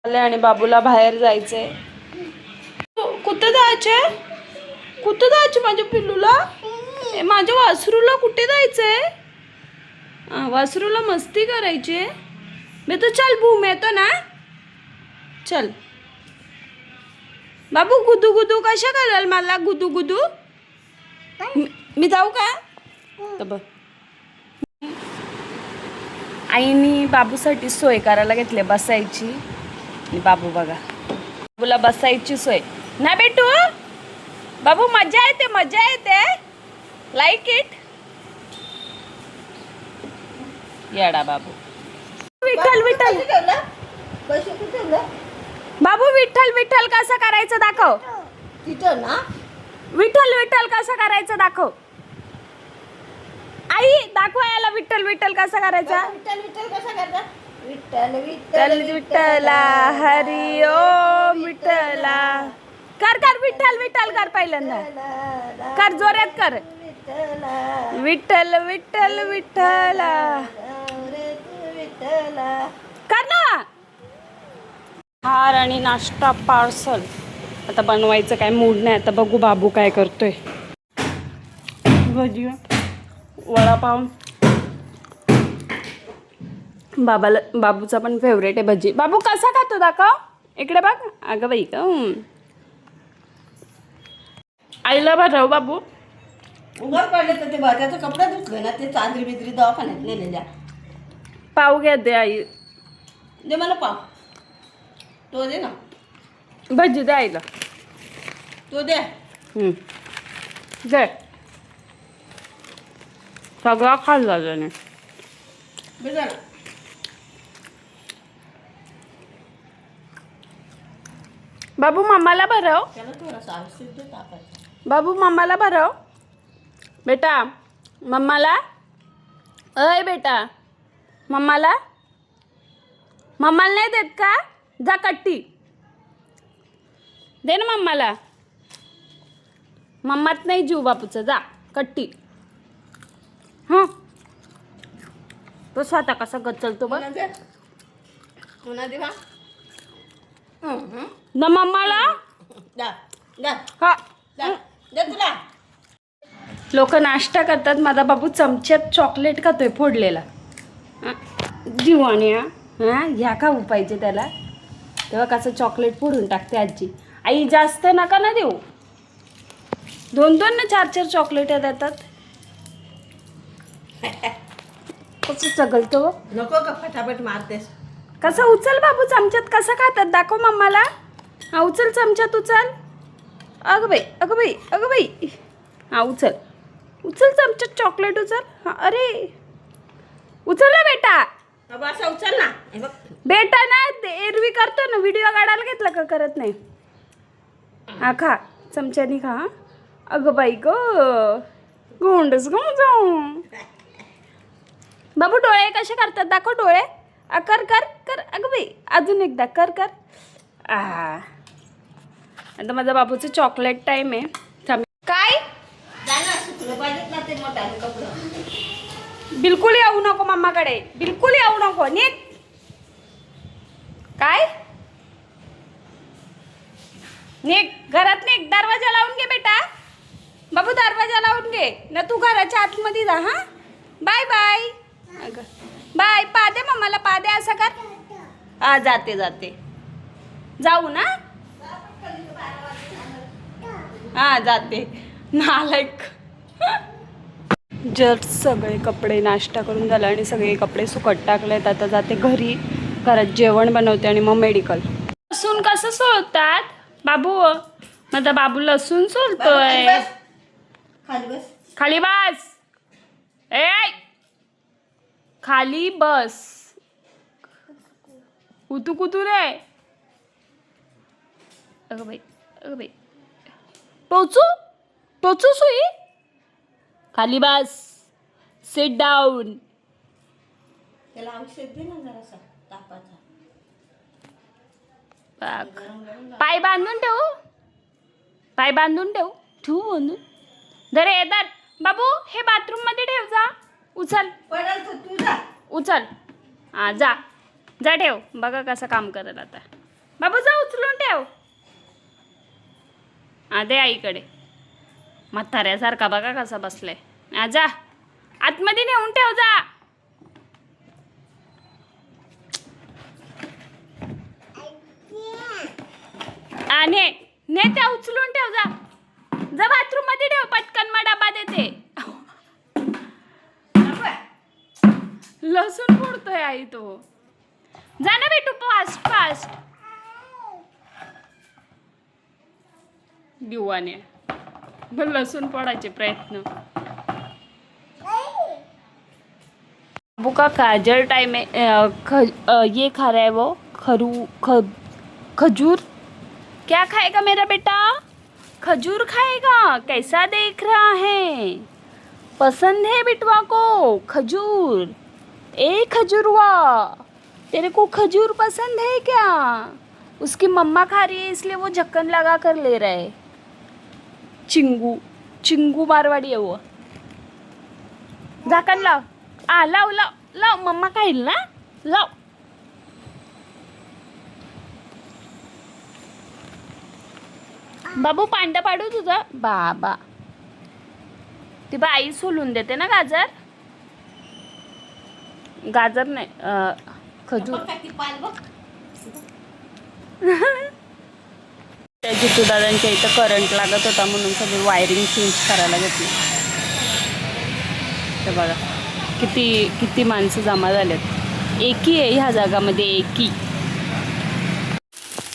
आले आणि बाबूला बाहेर जायचंय. कुठे जायचे? कुठे जायचे माझ्या पिल्लूला? माझ्या वासरूला कुठे जायचंय? वासरूला मस्ती करायची. मी तर चल भूम येतो ना. चल बाबू, गुदू गुदू कशा कराल मला? गुदू गुदू मी जाऊ का? तर बघ, आईनी बाबूसाठी सोय करायला घेतली बसायची. आणि बाबू बघा, बाबूला बसायची सोय ना बेटू. बाबू मजा येते, मजा येते. Like it. येडा बाबू. विठ्ठल विठ्ठल. बाबू विठ्ठल विठ्ठल कसं करायचं दाखव. तिथं ना विठ्ठल विठ्ठल कसं करायचं दाखव. आई दाखवा याला विठ्ठल विठ्ठल कसं करायचा. विठ्ठल विठ्ठल कसा करतात? विठ्ठल विठ्ठल विठ्ठला हरी ओम विठ्ठला. कर कर विठ्ठल विठ्ठल कर पहिल्यांदा. कर जोरात कर. विठ्ठल विठ्ठल विठ्ठला कर ना. हार आणि नाश्ता पार्सल. आता बनवायचं काय मूड नाही. आता बघू बाबू काय करतोय. भजी, वडापाव. बाबूचा पण फेवरेट आहे भजी. बाबू कसा खातो दाखव. इकडे बघ. अगं बाई का आईला भरव बाबू. उघड पडले तर ते त्याचा कपडा धुतले ना, ते चांदरी बिद्री दवाखान्यात नेलेल्या. पाव घ्या दे आई. दे मला पाव. तो दे ना. भजी दे आईला. तो दे. दे. सगळा खाल्ला त्याने. बेजा ना. बाबू मम्माला भरव. त्याला थोडासा औषध दे टाकायचं. बाबू मम्माला भरव. बेटा मम्माला. अय बेटा मम्माला. मम्माला नाही देत का? जा कट्टी दे ना मम्माला. मम्मात नाही जीव बापूचं. जा कट्टी. हां तो स्वतः कसा गचलतो बघ पुन्हा दे बा. ना मम्माला. जा जा हा जा दे तुला. लोक नाश्ता करतात. माझा बाबू चमच्यात चॉकलेट खातोय फोडलेला. जीवाने हां ह्या का पाहिजे त्याला. तेव्हा कसं चॉकलेट फोडून टाकते आजी. आई जास्त नका ना देऊ. 2-2 ना 4-4 चॉकलेट देतात. कसं चगलतो. नको का फटाफट मारतेस. कसं उचल बाबू चमच्यात कसं खातात दाखव मम्माला. हा उचल चमच्यात उचल. अगं बाई अगं बाई अगं बाई. हा उचल उचल चमच्यात चॉकलेट उचल. हा अरे उचल ना बेटा. बाबा असं उचल ना. हे बघ बेटा ना एरवी करतो ना. व्हिडिओ काढायला घेतला का? करत नाही. हा खा चमच्यानी खा. अगं बाई ग गोंडस ग जाऊ. बाबू डोळे कसे करतात दाखव. डोळे कर कर कर. अगं बाई अजून एकदा कर कर. आता माझा बाबूचं चॉकलेट टाईम आहे. काय जाणार सुटलं पाहिजेत ना ते मोठ्याने कपडं. बिलकुल येऊ नको मम्माकडे. बिलकुल येऊ नको. निघ. काय निघ घरात निघ. दरवाजा लावून घे बेटा. बाबू दरवाजा लावून घे ना. तू घराच्या आतमध्ये जा. हां बाय बाय. अगं बाय. पादे मम्माला पादे. असं कर. हा जाते जाते. जाऊ ना. हा जाते. नालायक. जस्ट सगळे कपडे नाश्ता करून झाला आणि सगळे कपडे सुकट टाकलेत. आता जाते घरी. घरात जेवण बनवते आणि मग मेडिकल. लसूण कसं सोलतात बाबू. माझा बाबू लसूण सोलतोय. खाली बस. खाली बस. ए खाली बस. कुतू कुतू रे. अगं बाई अगं बाई. टोचू टोचू सुई. खाली बस. Sit down. त्याला औषध दे ना जरासा तापाचा. पाय बांधून ठेवू. पाय बांधून ठेवू. ठेवू बांधून. धरे येतात बाबू. हे बाथरूम मध्ये ठेव. जा उचल पडल तर तू जा. उचल. हां जा जा ठेव. बघा कसं काम करेल आता. बाबू जा उचलून ठेव. दे आईकडे. म्हाताऱ्यासारखा बघा कसा बसलाय. जा आतमध्ये नेऊन ठेव जा. ने त्या उचलून ठेव जा. जा बाथरूम मध्ये ठेव पटकन, मग डबा देते. लसूण फोडतोय आई तो. जा ना बेटू फास्ट फास्ट. दिवाने लसूण फोडायचे प्रयत्न. बाबू का काजल टाइम है. ये खा रहा है वो खजूर. क्या खाएगा मेरा बेटा? खजूर खाएगा. कैसा देख रहा है? पसंद है बिटवा को खजूर. ए खजूरवा, तेरे को खजूर पसंद है क्या? उसकी मम्मा खा रही है इसलिए वो ढक्कन लगा कर ले रहा है. चिंगू मारवाडी है वो. झाकण लाव. लाव लाव लाव. मम्मा खाईल ना. लाव. बाबू पांडा पाडू तुझा. बाबा ती बाई सोलून देते ना गाजर. गाजर नाही खजूर. त्या जितू दादांच्या इथं करंट लागत होता म्हणून सगळी वायरिंग चेंज करायला घेतली. तर बघा किती माणसं जमा झालेत. एकी आहे ह्या जागामध्ये एकी.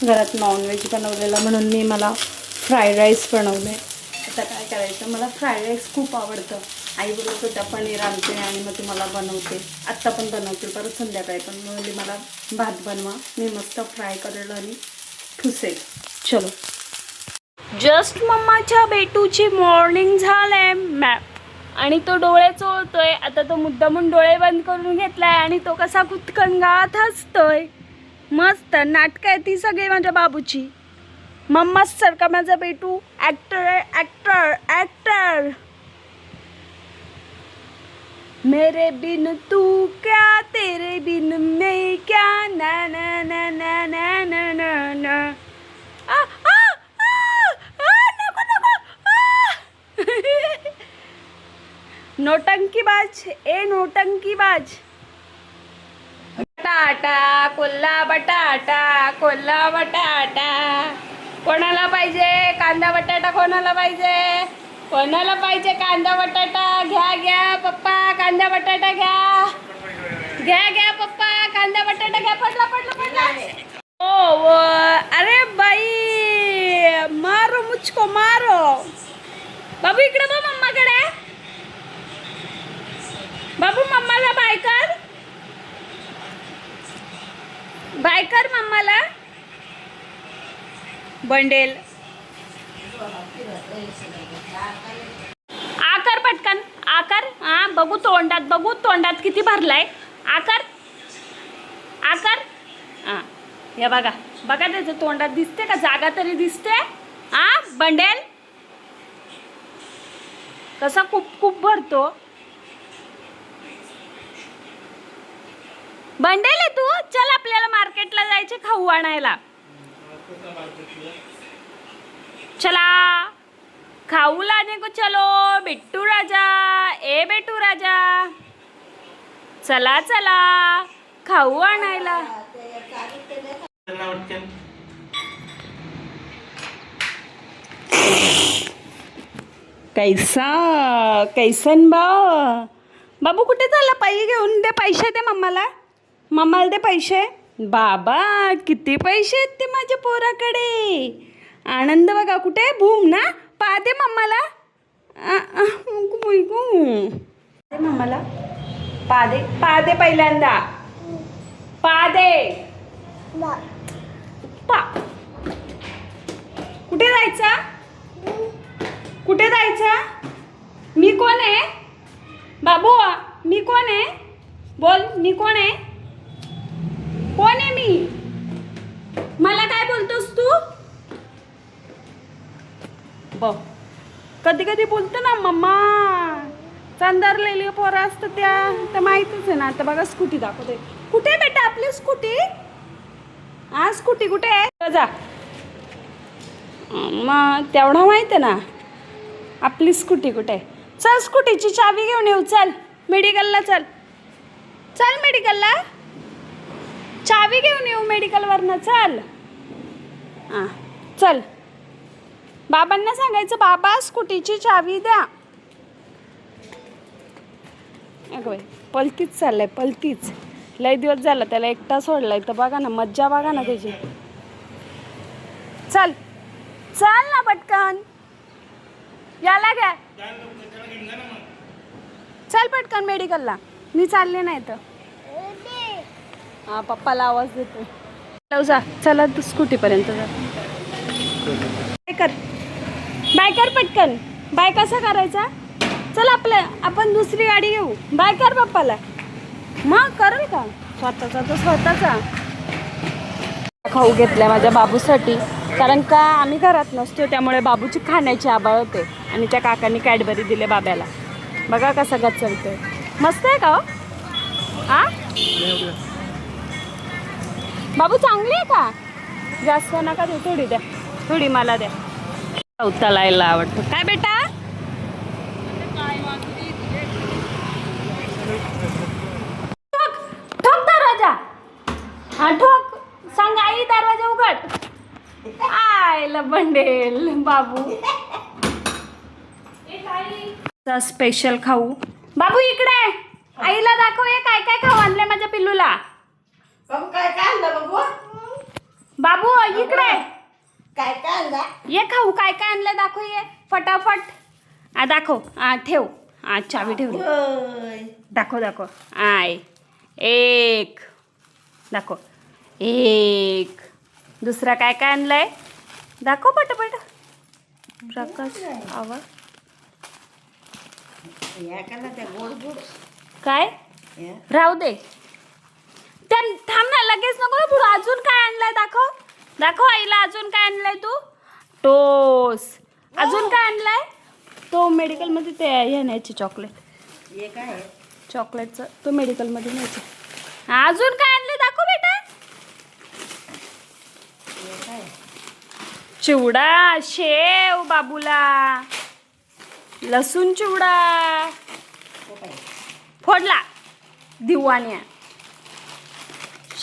घरात नॉनव्हेज बनवलेला म्हणून मला फ्राईड राईस बनवले. आता काय करायचं, मला फ्राईड राईस खूप आवडतं. आई बोलत होत्या पनीर आणते आणि मग ती मला बनवते. आत्ता पण बनवते परत संध्याकाळी पण. म्हणली मला भात बनवा, मी मस्त फ्राय करेल आणि ठुसेल. चलो जस्ट मम्माच्या बेटूची मॉर्निंग झालंय मॅप आणि तो डोळे चोळतोय. आता तो मुद्दामून डोळे बंद करून घेतलाय आणि तो कसा कुतकंगात हसतोय. मस्त नाटक आहे ती सगळी माझ्या बाबूची. मम्माच सारखा माझा बेटू ॲक्टर. मेरे बिन तू क्या, तेरे बिन मैं क्या, ना ना ना ना ना ना ना ना. नको. नोटंकीबाज नोटंकीबाज. बटाटा कोल्हा बटाटा. कोणाला पाहिजे कांदा बटाटा? कोणाला पाहिजे कांदा बटाटा? घ्या पप्पा कांदा बटाटा घ्या पप्पा कांदा बटाटा घ्या. पडला. ओ अरे बाई मारो मुझको मारो. बाबू इकडे बघ मम्माकडे. बाबू मम्माला बाय कर मम्माला. बंडेल आकार पटकन आकार. बघू तोंडात किती भरलाय. आकार हे बघा त्याचं तोंडात दिसते का जागा तरी दिसते. बंडेल कसा खूप भरतो. बंडेल आहे तू. चल आपल्याला मार्केटला जायचे खाऊ आणायला. चला खाऊ लाने को चलो बिट्टू राजा. चला खाऊ आणायला. कैसन बाबू कुठे चालला? पायी घेऊन दे. पैसे दे मम्माला दे पैसे. बाबा किती पैसे आहेत ते माझ्या पोराकडे. आनंद बघा कुठे भूम ना. पा दे मम्माला. मम्माला पा दे पहिल्यांदा. पा दे. कुठे जायचा? मी कोण आहे बाबू? मी कोण आहे? बोल मी कोण आहे? मी? मला काय बोलतोस तू? कधी बोलतो ना मम्मा. चंदरलेली पोरं असतं त्या तर माहीतच आहे ना. आता बघा स्कूटी दाखवते. कुठे बेटा आपली स्कूटी? स्कूटी कुठे आहे? जा. मग तेवढा माहिती आहे ना आपली स्कूटी कुठे आहे. चल स्कूटीची चावी घेऊन येऊ. चल मेडिकलला. चल चल मेडिकलला चावी घेऊन येऊ मेडिकलवरनं. चल हां चल. बाबांना सांगायचं बाबा स्कूटीची चावी द्या. अगं बाई पलतीच चाललंय पलतीच. लय दिवस झाला त्याला एकटा सोडलाय तर बघा ना मज्जा बघा ना त्याची. चल चल ना पटकन. याला घ्या. चल पटकन मेडिकलला. मी चालले नाही तर हा पप्पाला आवाज देतो. लव जा. चला तू स्कूटीपर्यंत जा. बाय कर पटकन. बाय कसा करायचा. चल आपण दुसरी गाडी घेऊ. बाय कर पप्पाला. मग करेल का स्वतःचा तर स्वतःचा. खाऊ घेतलाय माझ्या बाबूसाठी कारण का आम्ही घरात नसतो त्यामुळे बाबूची खाण्याची आबाळ होते आणि त्या काकांनी कॅडबरी दिले बाब्याला. बघा कसा गचलतोय. मस्त आहे का हो. हा बाबू चांगली आहे का. जास्त नका देऊ. थोडी द्या. थोडी मला द्या. चलायला आवडतं काय बेटा. ठोक दरवाजा. हा ठोक. सांग आई दरवाजा उघड. आयला बंडेल बाबू. स्पेशल खाऊ. बाबू इकडे. आईला दाखव हे काय काय खाऊ आणलंय माझ्या पिल्लूला. बाबू काय काय आणलं बाबू. बाबू इकडे. काय काय आणलं. ये खाऊ काय काय आणलं दाखव ये फटाफट. दाखव. ठेव. चावी ठेवली. दाखव दाखव. आय एक दाखव. एक दुसरा काय काय आणलंय दाखव पटपट. प्रकाश आवाज काय राहू दे. त्या थांब ना लगेच नको ना पुढं. अजून काय आणलंय दाखव. दाखव आईला अजून काय आणलंय तू. टोस. अजून काय आणलंय. तो मेडिकलमध्ये ते हे न्यायचे चॉकलेट. हे काय चॉकलेटचं तो मेडिकलमध्ये न्यायचे. अजून काय आणले दाखव बेटा. चिवडा शेव बाबूला. लसूण चिवडा फोडला. दिवाण्या.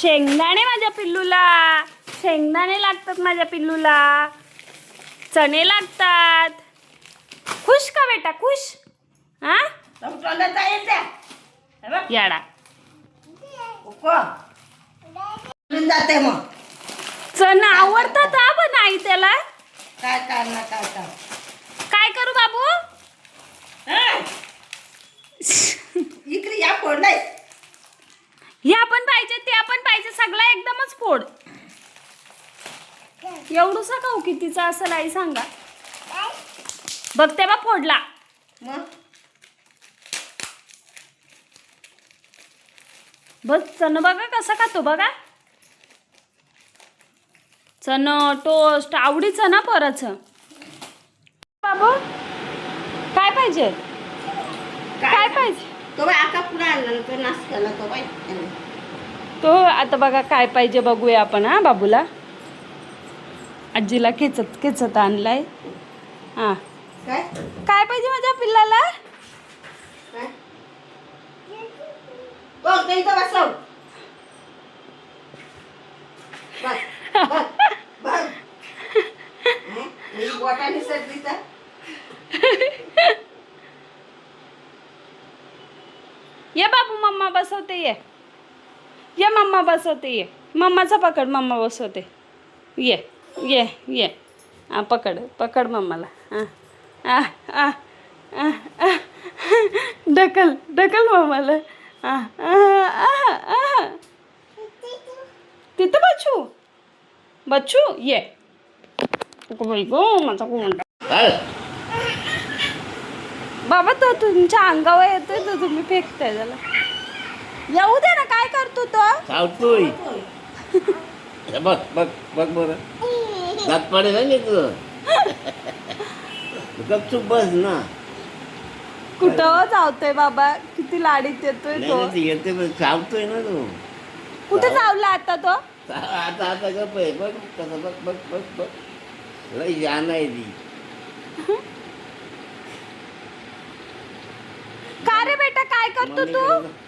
शेंगदाणे माझ्या पिल्लूला. शेंगदाणे लागतात माझ्या पिल्लूला. चणे लागतात. खुश का बेटा खुश. हा याडा जाते मग. चण आवडतात हा पण आई त्याला. काय करणार काय कर. काय करू बाबू. इकडे या फोडलाय. हे आपण पाहिजे ते आपण पाहिजे सगळा एकदमच फोड. एवढूसा खाऊ कितीचा असेल आई सांगा. बघते बा फोडला. मग बस चण बघा कसा खातो बघा. चण टोस्ट आवडीचं ना परच. बाबू काय पाहिजे. काय पाहिजे. तो बाई आका पुढे आणला तो नाश्त्याला तो बाई. तो आता बघा काय पाहिजे बघूया आपण. हा बाबूला आजीला खेचत खेचत आणलाय. हा काय काय पाहिजे माझ्या पिल्लाला. काय बघ ते इथं बसव. बघ बघ बघ. बोटाने सरली तर. ये बाबू मम्मा बसवते. ये मम्मा बसवते. ये मम्माचा पकड. मम्मा बसवते. ये ये ये. पकड पकड मम्माला. ढकल ढकल मम्माला. तिथं बच्चू बच्चू ये. माझा बाबा तो तुमच्या अंगावर येतोय तो तुम्ही फेकताय त्याला. येऊ दे ना. काय करतो तो. चावतोय. बघ बघ बघ बरं. दात पाडे झाले तुझं. गपचूप बस ना. कुठं चावतोय बाबा. किती लाडीत येतोय तो. येते चावतोय ना तू. कुठे चावला आता तो. आता आता गप आहे बघ कसं बघ बघ बघ बघ लई जान आहे ती का रे बेटा काय करतो तू?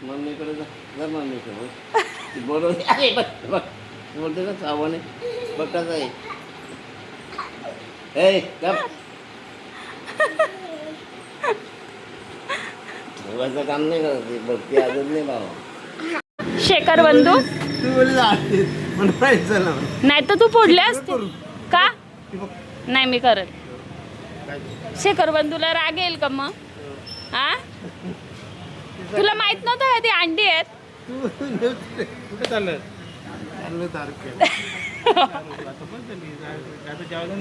मम्मीकडे जा मम्मीकडे बोलवते अरे बघ बघ बोलते ना सावने बघ कसं आहे ए गप देवाचं काम नाही करत ती, भक्ती अजून नाही बाबा शेखर बंधू तू बोलली बनवायचं ना नाही तर तू फोडले असते का? नाही मी करत. शेखर बंधूला राग येईल का मग? हा तुला माहित नव्हतं का ती अंडी आहेत? तू कुठे चाललं चाललं तारखे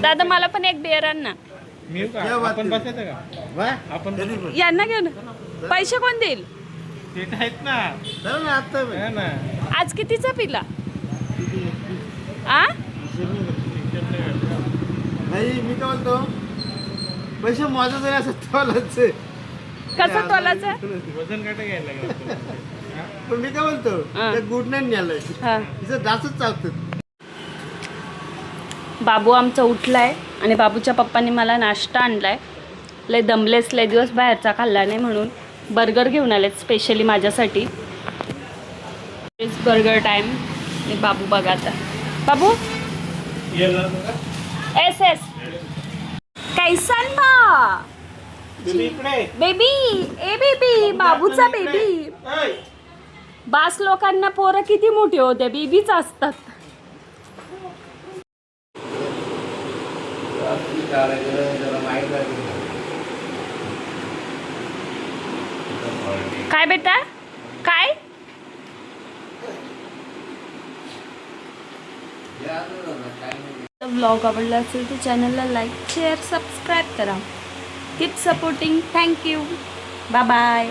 दादा मला पण एक बिअर आण ना. आपण बसायचं का आपण यांना घेऊन पैसे कोण देईल? आहेत ना आता ना आज कितीचा पिला? आ नाही मी काय बोलतो पैसे माझं जरी असं तोलाच कसं तोलाचं? वजन काटा घ्यायला लागला पण मी काय बोलतो हा. त्या गुड नाही न्यायला हा तिचं डासच चालतं बाबू आमचा उठलाय आणि बाबूच्या पप्पांनी मला नाश्ता आणलाय. लय दमलेस, लय दिवस बाहेरचा खाल्ला नाही म्हणून बर्गर घेऊन आलेत स्पेशली माझ्यासाठी. Burger time. आणि बाबू बघा आता. बाबू एस एस कैसन बा बेबी ए बेबी बाबूचा बेबी. बास लोकांना पोरं किती मोठी होते बेबीच असतात. काय बेटा काय? व्लॉग आवडला असेल तर चॅनलला लाईक शेअर सबस्क्राईब करा. Keep supporting. Thank you. Bye bye.